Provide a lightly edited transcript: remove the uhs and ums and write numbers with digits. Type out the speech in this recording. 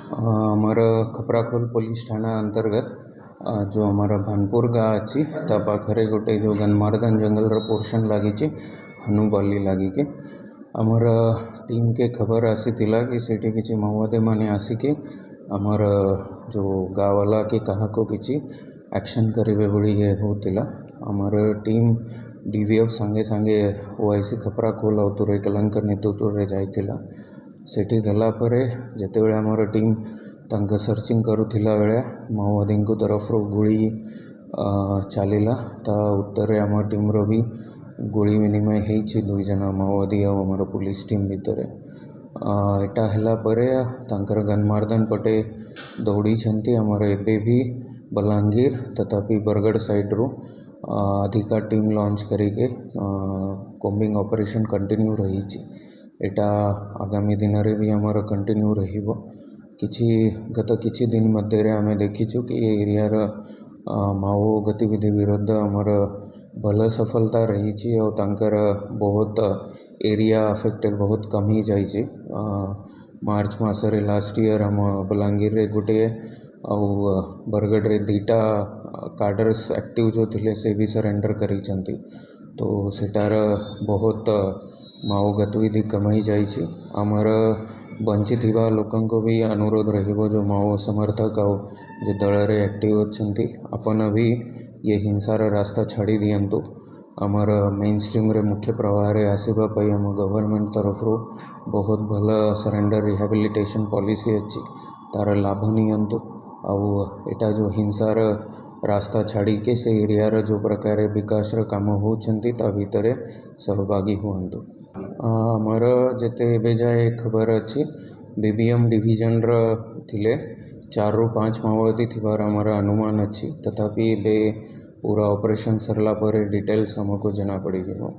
ଆମର ଖପ୍ରାଖୋଲ ପୋଲିସ ଥାନା ଅନ୍ତର୍ଗତ जो हमारा भानपुर गाँ अच्छी ता पाखरे गोटे जो गन्मार्दन जंगल पोर्शन लगी हनुबाली लगी के आमर टीम के खबर आसी थिला कि सेठी किछि माओवादी माने आसिके आमर जो गाँ वाला के कहा को किछि एक्शन करेंगे बोली होतिला आमर टीम डीवीएफ सांगे सांगे ओआईसी खप्राखोल और तुरैकलांकर नेतृत्व रे जाइथिला सेठी गला परे जेतेबेले आमर टीम तांका सर्चिंग करुथिला बेले माओवादी को तरफ गुली चलिला ता उत्तर आम टीम रो भी गुली विनिमय होइछि 2 जन माओवादी और आमर पुलिस टीम भितर एटा हला परे तांकर गन्मार्दन पटे दौड़ी छंती आमर एबे भी बलांगीर तथापि बरगढ़ साइड रो अधिका टीम लॉन्च करिके कॉम्बिंग ऑपरेशन कंटिन्यू रही एटा आगामी दिन रे भी आमर कंटिन्यू रहिबो किछि गत किछि दिन मध्य रे आमे देखिछु कि एरिया रो माओ गतिविधि विरुद्ध आमर भल सफलता रही और तांकर बहुत एरिया अफेक्टेड बहुत कम ही जाइए मार्च मासरे लास्ट ईयर आम बलांगीर रे गोटे आउ बरगढ़ रे 2टा कार्डर्स एक्टिव जो थिले से भी सरेंडर करी चंती तो सेटार बहुत माओ गतिविधि कमाई जाइए आमर बंची थिबा लोकन को भी अनुरोध रहिबो जो माओ समर्थक आउ जो दल रे एक्टिव अच्छंती अपन भी ये हिंसार रास्ता छाड़ी दियंतु आमर मेन स्ट्रीम रे मुख्य प्रवाह रे आसीबा पई हम गवर्नमेंट तरफ रो बहुत भल सरेंडर रिहेबिलिटेशन पॉलिसी अच्छी तार लाभ नियंतु आउ एटा जो हिंसार रास्ता छाड़ी के से एरिया रो जो प्रकार विकास रो काम होचंती ता भितरे सहभागी हुअंतु आमर जेते एबे जाए खबर अच्छी बीबीएम डिवीजन रो थिले 4 ରୁ 5 माओवादी थिबार आमर अनुमान अच्छी तथापि एबे पूरा ऑपरेशन सरला पर डिटेल्स हमको जना पड़ी जिवो।